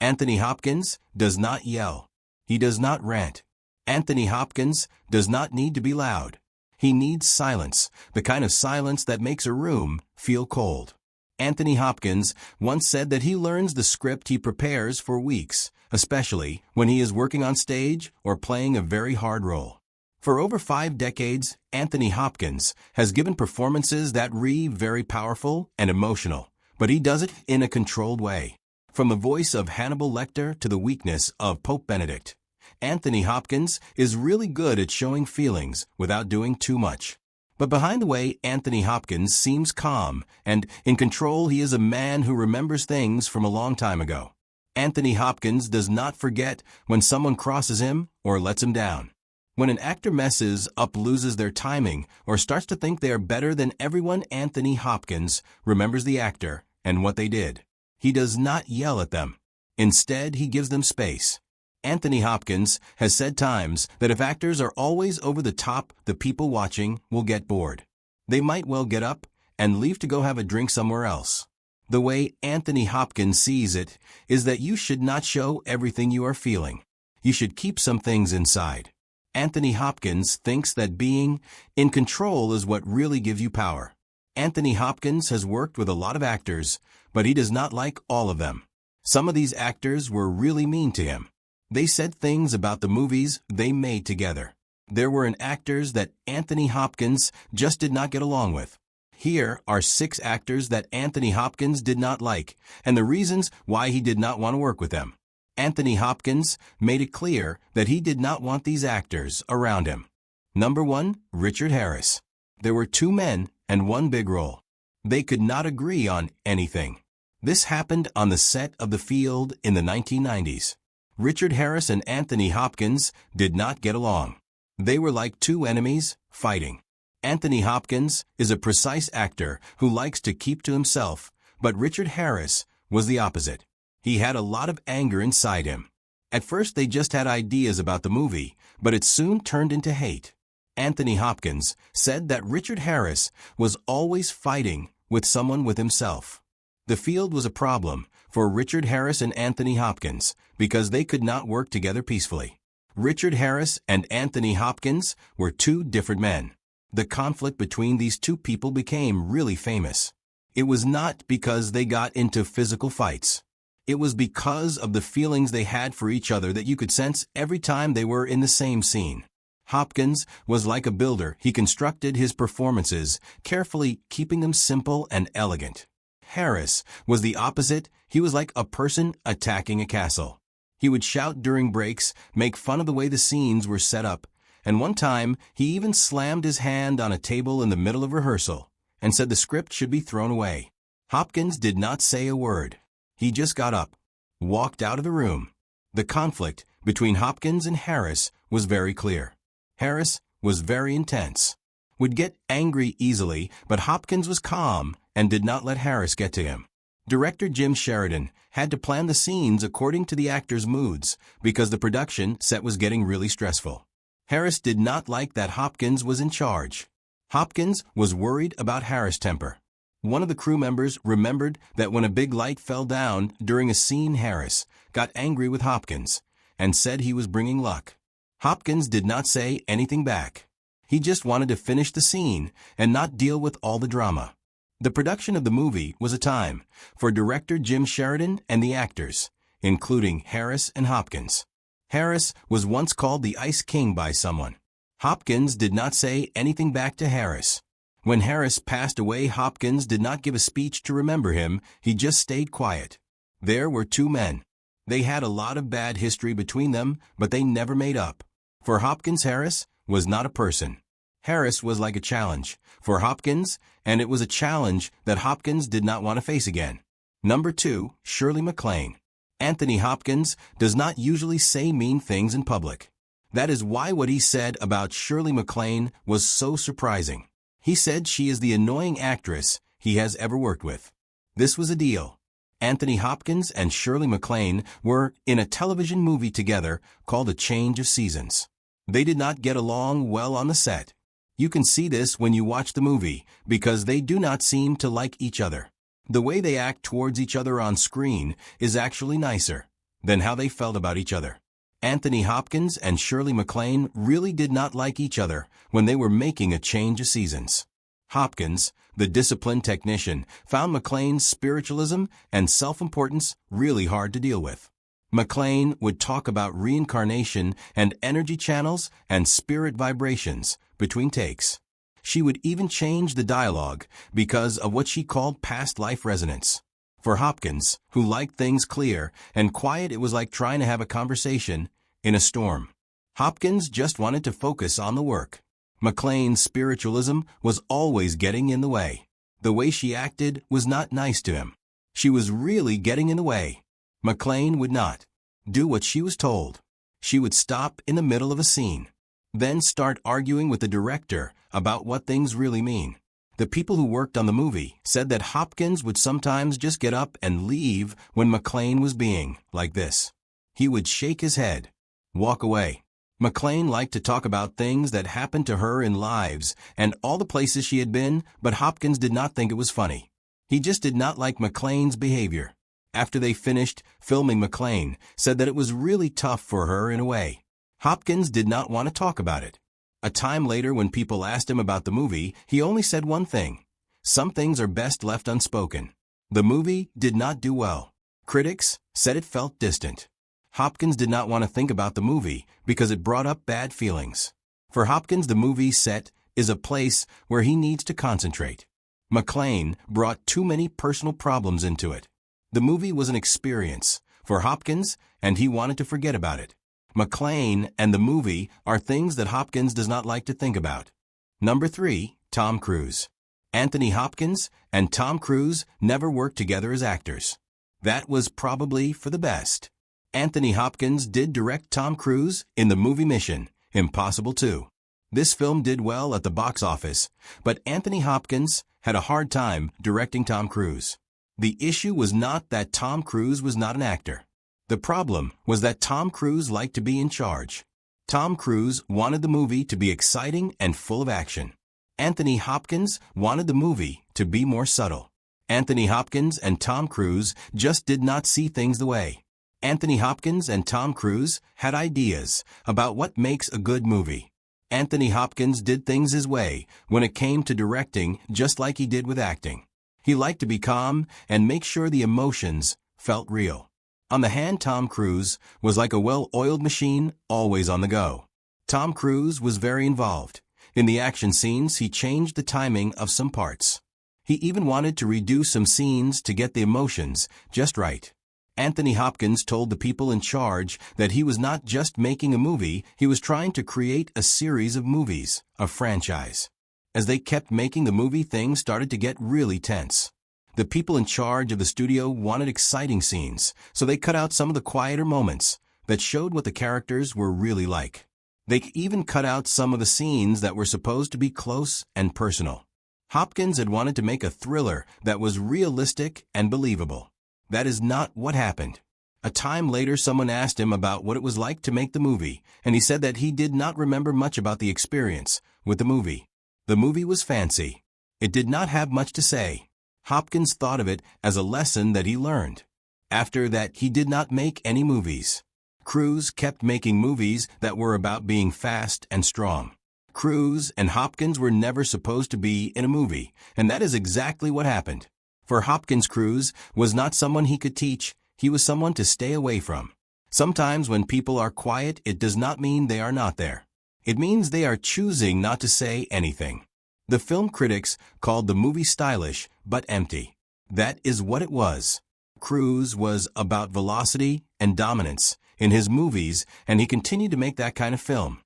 Anthony Hopkins does not yell. He does not rant. Anthony Hopkins does not need to be loud. He needs silence, the kind of silence that makes a room feel cold. Anthony Hopkins once said that he learns the script he prepares for weeks, especially when he is working on stage or playing a very hard role. For over 5 decades, Anthony Hopkins has given performances that are very powerful and emotional, but he does it in a controlled way. From the voice of Hannibal Lecter to the weakness of Pope Benedict, Anthony Hopkins is really good at showing feelings without doing too much. But behind the way Anthony Hopkins seems calm and in control, he is a man who remembers things from a long time ago. Anthony Hopkins does not forget when someone crosses him or lets him down. When an actor messes up, loses their timing, or starts to think they are better than everyone, Anthony Hopkins remembers the actor and what they did. He does not yell at them. Instead, he gives them space. Anthony Hopkins has said times that if actors are always over the top, the people watching will get bored. They might well get up and leave to go have a drink somewhere else. The way Anthony Hopkins sees it is that you should not show everything you are feeling. You should keep some things inside. Anthony Hopkins thinks that being in control is what really gives you power. Anthony Hopkins has worked with a lot of actors, but he does not like all of them. Some of these actors were really mean to him. They said things about the movies they made together. There were actors that Anthony Hopkins just did not get along with. Here are 6 actors that Anthony Hopkins did not like, and the reasons why he did not want to work with them. Anthony Hopkins made it clear that he did not want these actors around him. Number 1, Richard Harris. There were 2 men and 1 big role. They could not agree on anything. This happened on the set of The Field in the 1990s. Richard Harris and Anthony Hopkins did not get along. They were like 2 enemies fighting. Anthony Hopkins is a precise actor who likes to keep to himself, but Richard Harris was the opposite. He had a lot of anger inside him. At first they just had ideas about the movie, but it soon turned into hate. Anthony Hopkins said that Richard Harris was always fighting with someone with himself. The Field was a problem for Richard Harris and Anthony Hopkins because they could not work together peacefully. Richard Harris and Anthony Hopkins were 2 different men. The conflict between these 2 people became really famous. It was not because they got into physical fights. It was because of the feelings they had for each other that you could sense every time they were in the same scene. Hopkins was like a builder. He constructed his performances, carefully keeping them simple and elegant. Harris was the opposite. He was like a person attacking a castle. He would shout during breaks, make fun of the way the scenes were set up, and one time he even slammed his hand on a table in the middle of rehearsal and said the script should be thrown away. Hopkins did not say a word. He just got up, walked out of the room. The conflict between Hopkins and Harris was very clear. Harris was very intense, would get angry easily, but Hopkins was calm and did not let Harris get to him. Director Jim Sheridan had to plan the scenes according to the actors' moods because the production set was getting really stressful. Harris did not like that Hopkins was in charge. Hopkins was worried about Harris' temper. One of the crew members remembered that when a big light fell down during a scene, Harris got angry with Hopkins and said he was bringing luck. Hopkins did not say anything back. He just wanted to finish the scene and not deal with all the drama. The production of the movie was a time for director Jim Sheridan and the actors, including Harris and Hopkins. Harris was once called the Ice King by someone. Hopkins did not say anything back to Harris. When Harris passed away, Hopkins did not give a speech to remember him. He just stayed quiet. There were 2 men. They had a lot of bad history between them, but they never made up. For Hopkins, Harris was not a person. Harris was like a challenge for Hopkins, and it was a challenge that Hopkins did not want to face again. Number 2, Shirley MacLaine. Anthony Hopkins does not usually say mean things in public. That is why what he said about Shirley MacLaine was so surprising. He said she is the annoying actress he has ever worked with. This was a deal. Anthony Hopkins and Shirley MacLaine were in a television movie together called A Change of Seasons. They did not get along well on the set. You can see this when you watch the movie because they do not seem to like each other. The way they act towards each other on screen is actually nicer. than how they felt about each other. Anthony Hopkins and Shirley MacLaine really did not like each other when they were making A Change of Seasons. Hopkins, the disciplined technician, found MacLaine's spiritualism and self-importance really hard to deal with. MacLaine would talk about reincarnation and energy channels and spirit vibrations between takes. She would even change the dialogue because of what she called past life resonance. For Hopkins, who liked things clear and quiet, it was like trying to have a conversation in a storm. Hopkins just wanted to focus on the work. MacLaine's spiritualism was always getting in the way. The way she acted was not nice to him. She was really getting in the way. MacLaine would not do what she was told. She would stop in the middle of a scene, then start arguing with the director about what things really mean. The people who worked on the movie said that Hopkins would sometimes just get up and leave when MacLaine was being like this. He would shake his head, walk away. MacLaine liked to talk about things that happened to her in lives and all the places she had been, but Hopkins did not think it was funny. He just did not like MacLaine's behavior. After they finished filming, MacLaine said that it was really tough for her in a way. Hopkins did not want to talk about it. A time later, when people asked him about the movie, he only said one thing: some things are best left unspoken. The movie did not do well. Critics said it felt distant. Hopkins did not want to think about the movie because it brought up bad feelings. For Hopkins, the movie set is a place where he needs to concentrate. MacLaine brought too many personal problems into it. The movie was an experience for Hopkins, and he wanted to forget about it. MacLaine and the movie are things that Hopkins does not like to think about. Number 3, Tom Cruise. Anthony Hopkins and Tom Cruise never worked together as actors. That was probably for the best. Anthony Hopkins did direct Tom Cruise in the movie Mission: Impossible 2. This film did well at the box office, but Anthony Hopkins had a hard time directing Tom Cruise. The issue was not that Tom Cruise was not an actor. The problem was that Tom Cruise liked to be in charge. Tom Cruise wanted the movie to be exciting and full of action. Anthony Hopkins wanted the movie to be more subtle. Anthony Hopkins and Tom Cruise just did not see things the way. Anthony Hopkins and Tom Cruise had ideas about what makes a good movie. Anthony Hopkins did things his way when it came to directing, just like he did with acting. He liked to be calm and make sure the emotions felt real. On the hand, Tom Cruise was like a well-oiled machine, always on the go. Tom Cruise was very involved. In the action scenes, he changed the timing of some parts. He even wanted to redo some scenes to get the emotions just right. Anthony Hopkins told the people in charge that he was not just making a movie, he was trying to create a series of movies, a franchise. As they kept making the movie, things started to get really tense. The people in charge of the studio wanted exciting scenes, so they cut out some of the quieter moments that showed what the characters were really like. They even cut out some of the scenes that were supposed to be close and personal. Hopkins had wanted to make a thriller that was realistic and believable. That is not what happened. A time later, someone asked him about what it was like to make the movie, and he said that he did not remember much about the experience with the movie. The movie was fancy. It did not have much to say. Hopkins thought of it as a lesson that he learned. After that, he did not make any movies. Cruise kept making movies that were about being fast and strong. Cruise and Hopkins were never supposed to be in a movie, and that is exactly what happened. For Hopkins, Cruise was not someone he could teach, he was someone to stay away from. Sometimes when people are quiet, it does not mean they are not there. It means they are choosing not to say anything. The film critics called the movie stylish but empty. That is what it was. Cruise was about velocity and dominance in his movies, and he continued to make that kind of film.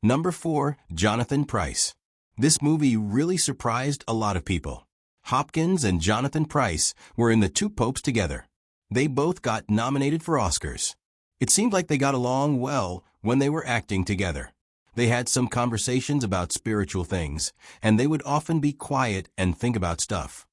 Number 4, Jonathan Pryce. This movie really surprised a lot of people. Hopkins and Jonathan Pryce were in The Two Popes together. They both got nominated for Oscars. It seemed like they got along well when they were acting together. They had some conversations about spiritual things, and they would often be quiet and think about stuff.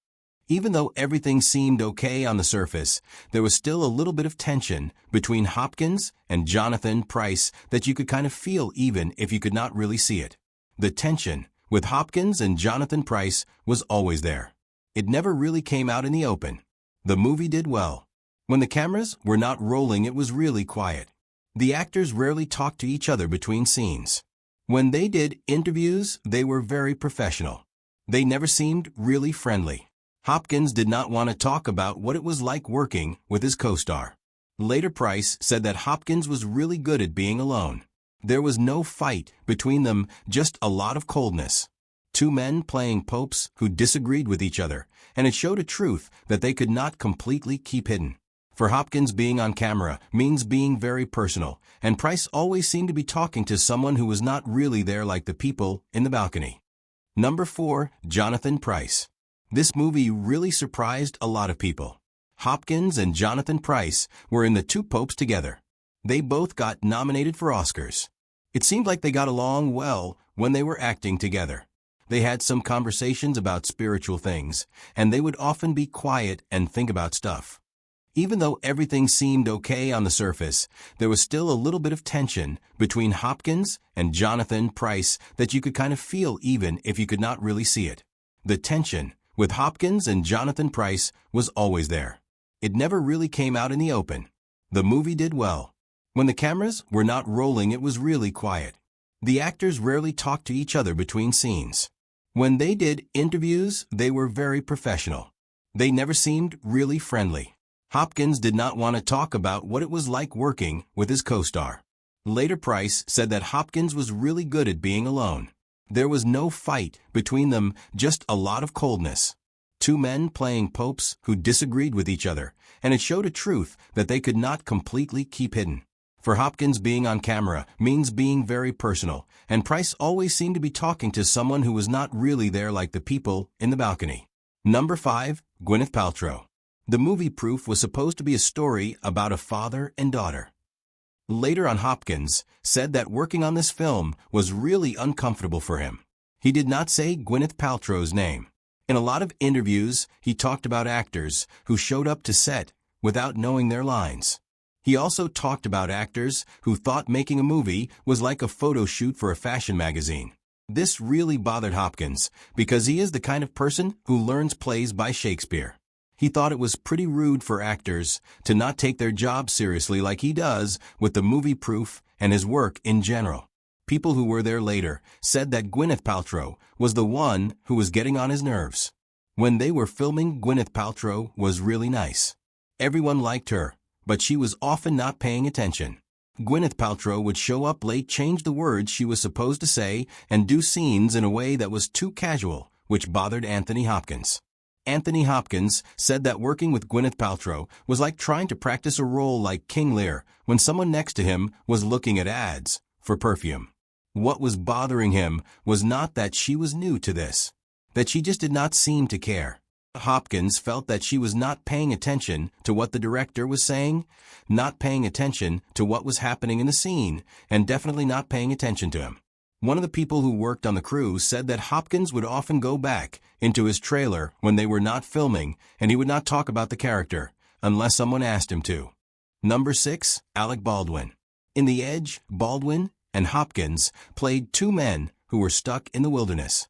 Even though everything seemed okay on the surface, there was still a little bit of tension between Hopkins and Jonathan Pryce that you could kind of feel even if you could not really see it. The tension with Hopkins and Jonathan Pryce was always there. It never really came out in the open. The movie did well. When the cameras were not rolling, it was really quiet. The actors rarely talked to each other between scenes. When they did interviews, they were very professional. They never seemed really friendly. Hopkins did not want to talk about what it was like working with his co-star. Later, Price said that Hopkins was really good at being alone. There was no fight between them, just a lot of coldness. Two men playing popes who disagreed with each other, and it showed a truth that they could not completely keep hidden. For Hopkins, being on camera means being very personal, and Price always seemed to be talking to someone who was not really there, like the people in the balcony. Number 4. Jonathan Pryce. This movie really surprised a lot of people. Hopkins and Jonathan Pryce were in The Two Popes together. They both got nominated for Oscars. It seemed like they got along well when they were acting together. They had some conversations about spiritual things, and they would often be quiet and think about stuff. Even though everything seemed okay on the surface, there was still a little bit of tension between Hopkins and Jonathan Pryce that you could kind of feel even if you could not really see it. The tension with Hopkins and Jonathan Pryce was always there. It never really came out in the open. The movie did well. When the cameras were not rolling, it was really quiet. The actors rarely talked to each other between scenes. When they did interviews, they were very professional. They never seemed really friendly. Hopkins did not want to talk about what it was like working with his co-star. Later, Price said that Hopkins was really good at being alone. There was no fight between them, just a lot of coldness. Two men playing popes who disagreed with each other, and it showed a truth that they could not completely keep hidden. For Hopkins, being on camera means being very personal, and Price always seemed to be talking to someone who was not really there, like the people in the balcony. Number 5. Gwyneth Paltrow. The movie Proof was supposed to be a story about a father and daughter. Later on, Hopkins said that working on this film was really uncomfortable for him. He did not say Gwyneth Paltrow's name. In a lot of interviews, he talked about actors who showed up to set without knowing their lines. He also talked about actors who thought making a movie was like a photo shoot for a fashion magazine. This really bothered Hopkins because he is the kind of person who learns plays by Shakespeare. He thought it was pretty rude for actors to not take their job seriously like he does with the movie Proof and his work in general. People who were there later said that Gwyneth Paltrow was the one who was getting on his nerves. When they were filming, Gwyneth Paltrow was really nice. Everyone liked her, but she was often not paying attention. Gwyneth Paltrow would show up late, change the words she was supposed to say, and do scenes in a way that was too casual, which bothered Anthony Hopkins. Anthony Hopkins said that working with Gwyneth Paltrow was like trying to practice a role like King Lear when someone next to him was looking at ads for perfume. What was bothering him was not that she was new to this, that she just did not seem to care. Hopkins felt that she was not paying attention to what the director was saying, not paying attention to what was happening in the scene, and definitely not paying attention to him. One of the people who worked on the crew said that Hopkins would often go back into his trailer when they were not filming, and he would not talk about the character unless someone asked him to. Number 6. Alec Baldwin. In The Edge, Baldwin and Hopkins played two men who were stuck in the wilderness.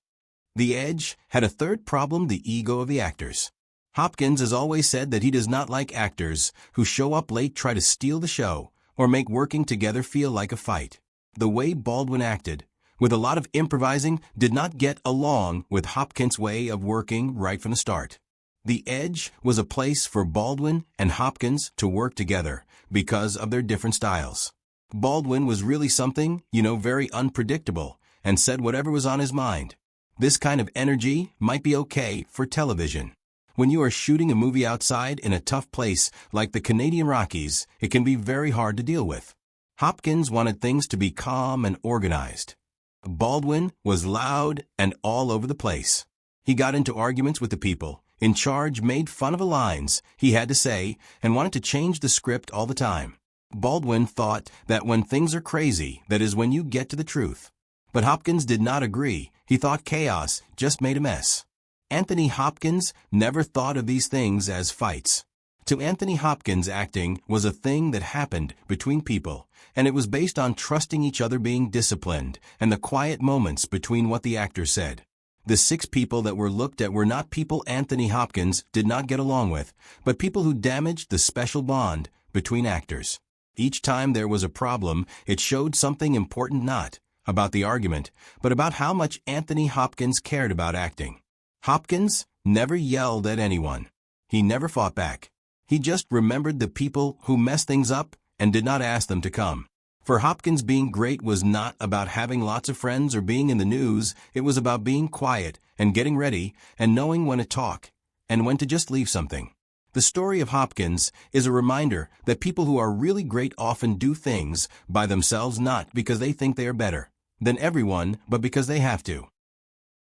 The Edge had a third problem: the ego of the actors. Hopkins has always said that he does not like actors who show up late, try to steal the show, or make working together feel like a fight. The way Baldwin acted, with a lot of improvising, did not get along with Hopkins' way of working right from the start. The Edge was a place for Baldwin and Hopkins to work together because of their different styles. Baldwin was really something, very unpredictable, and said whatever was on his mind. This kind of energy might be okay for television. When you are shooting a movie outside in a tough place like the Canadian Rockies, it can be very hard to deal with. Hopkins wanted things to be calm and organized. Baldwin was loud and all over the place. He got into arguments with the people in charge, made fun of the lines he had to say, and wanted to change the script all the time. Baldwin thought that when things are crazy, that is when you get to the truth. But Hopkins did not agree. He thought chaos just made a mess. Anthony Hopkins never thought of these things as fights. To Anthony Hopkins, acting was a thing that happened between people, and it was based on trusting each other, being disciplined, and the quiet moments between what the actor said. The 6 people that were looked at were not people Anthony Hopkins did not get along with, but people who damaged the special bond between actors. Each time there was a problem, it showed something important, not about the argument, but about how much Anthony Hopkins cared about acting. Hopkins never yelled at anyone. He never fought back. He just remembered the people who messed things up and did not ask them to come. For Hopkins, being great was not about having lots of friends or being in the news. It was about being quiet and getting ready and knowing when to talk and when to just leave something. The story of Hopkins is a reminder that people who are really great often do things by themselves, not because they think they are better than everyone, but because they have to.